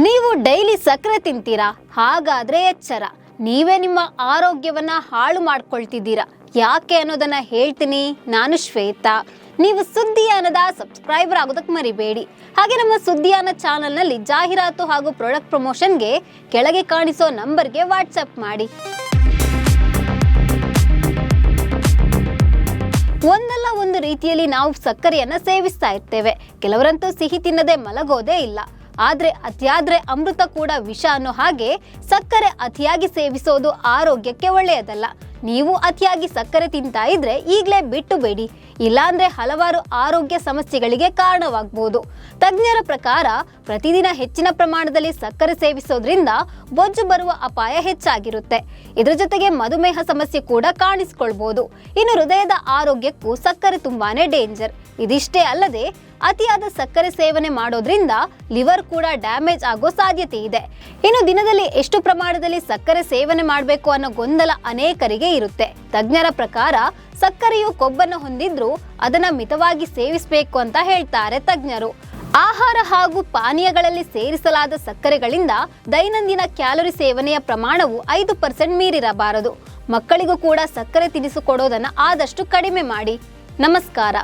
ನೀವು ಡೈಲಿ ಸಕ್ಕರೆ ತಿಂತೀರಾ? ಹಾಗಾದ್ರೆ ಎಚ್ಚರ, ನೀವೇ ನಿಮ್ಮ ಆರೋಗ್ಯವನ್ನ ಹಾಳು ಮಾಡ್ಕೊಳ್ತಿದ್ದೀರಾ. ಯಾಕೆ ಅನ್ನೋದನ್ನ ಹೇಳ್ತೀನಿ. ನಾನು ಶ್ವೇತಾ. ನೀವು ಸುದ್ದಿಯಾನದ ಸಬ್ಸ್ಕ್ರೈಬರ್ ಆಗೋದಕ್ಕೆ ಮರಿಬೇಡಿ. ಹಾಗೆ ನಮ್ಮ ಸುದ್ದಿಯಾನ ಚಾನಲ್ನಲ್ಲಿ ಜಾಹೀರಾತು ಹಾಗೂ ಪ್ರಾಡಕ್ಟ್ ಪ್ರಮೋಷನ್ಗೆ ಕೆಳಗೆ ಕಾಣಿಸೋ ನಂಬರ್ಗೆ ವಾಟ್ಸಪ್ ಮಾಡಿ. ಒಂದಲ್ಲ ಒಂದು ರೀತಿಯಲ್ಲಿ ನಾವು ಸಕ್ಕರೆಯನ್ನ ಸೇವಿಸ್ತಾ ಇರ್ತೇವೆ. ಕೆಲವರಂತೂ ಸಿಹಿ ತಿನ್ನದೆ ಮಲಗೋದೇ ಇಲ್ಲ. ಆದ್ರೆ ಅತಿಯಾದ್ರೆ ಅಮೃತ ಕೂಡ ವಿಷ ಅನ್ನೋ ಹಾಗೆ ಸಕ್ಕರೆ ಅತಿಯಾಗಿ ಸೇವಿಸೋದು ಆರೋಗ್ಯಕ್ಕೆ ಒಳ್ಳೆಯದಲ್ಲ. ನೀವು ಅತಿಯಾಗಿ ಸಕ್ಕರೆ ತಿಂತಾ ಇದ್ರೆ ಈಗಲೇ ಬಿಟ್ಟು ಬೇಡಿ, ಇಲ್ಲಾಂದ್ರೆ ಹಲವಾರು ಆರೋಗ್ಯ ಸಮಸ್ಯೆಗಳಿಗೆ ಕಾರಣವಾಗಬಹುದು. ತಜ್ಞರ ಪ್ರಕಾರ ಪ್ರತಿದಿನ ಹೆಚ್ಚಿನ ಪ್ರಮಾಣದಲ್ಲಿ ಸಕ್ಕರೆ ಸೇವಿಸೋದ್ರಿಂದ ಬೊಜ್ಜು ಬರುವ ಅಪಾಯ ಹೆಚ್ಚಾಗಿರುತ್ತೆ. ಇದರ ಜೊತೆಗೆ ಮಧುಮೇಹ ಸಮಸ್ಯೆ ಕೂಡ ಕಾಣಿಸಿಕೊಳ್ಬಹುದು. ಇನ್ನು ಹೃದಯದ ಆರೋಗ್ಯಕ್ಕೂ ಸಕ್ಕರೆ ತುಂಬಾನೇ ಡೇಂಜರ್. ಇದಿಷ್ಟೇ ಅಲ್ಲದೆ ಅತಿಯಾದ ಸಕ್ಕರೆ ಸೇವನೆ ಮಾಡೋದ್ರಿಂದ ಲಿವರ್ ಕೂಡ ಡ್ಯಾಮೇಜ್ ಆಗೋ ಸಾಧ್ಯತೆ ಇದೆ. ಇನ್ನು ದಿನದಲ್ಲಿ ಎಷ್ಟು ಪ್ರಮಾಣದಲ್ಲಿ ಸಕ್ಕರೆ ಸೇವನೆ ಮಾಡಬೇಕು ಅನ್ನೋ ಗೊಂದಲ ಅನೇಕರಿಗೆ ಇರುತ್ತೆ. ತಜ್ಞರ ಪ್ರಕಾರ ಸಕ್ಕರೆಯು ಕೊಬ್ಬನ್ನು ಹೊಂದಿದ್ರೂ ಅದನ್ನ ಮಿತವಾಗಿ ಸೇವಿಸಬೇಕು ಅಂತ ಹೇಳ್ತಾರೆ ತಜ್ಞರು. ಆಹಾರ ಹಾಗೂ ಪಾನೀಯಗಳಲ್ಲಿ ಸೇರಿಸಲಾದ ಸಕ್ಕರೆಗಳಿಂದ ದೈನಂದಿನ ಕ್ಯಾಲೋರಿ ಸೇವನೆಯ ಪ್ರಮಾಣವು 5% ಮೀರಿರಬಾರದು. ಮಕ್ಕಳಿಗೂ ಕೂಡ ಸಕ್ಕರೆ ತಿನಿಸು ಕೊಡೋದನ್ನ ಆದಷ್ಟು ಕಡಿಮೆ ಮಾಡಿ. ನಮಸ್ಕಾರ.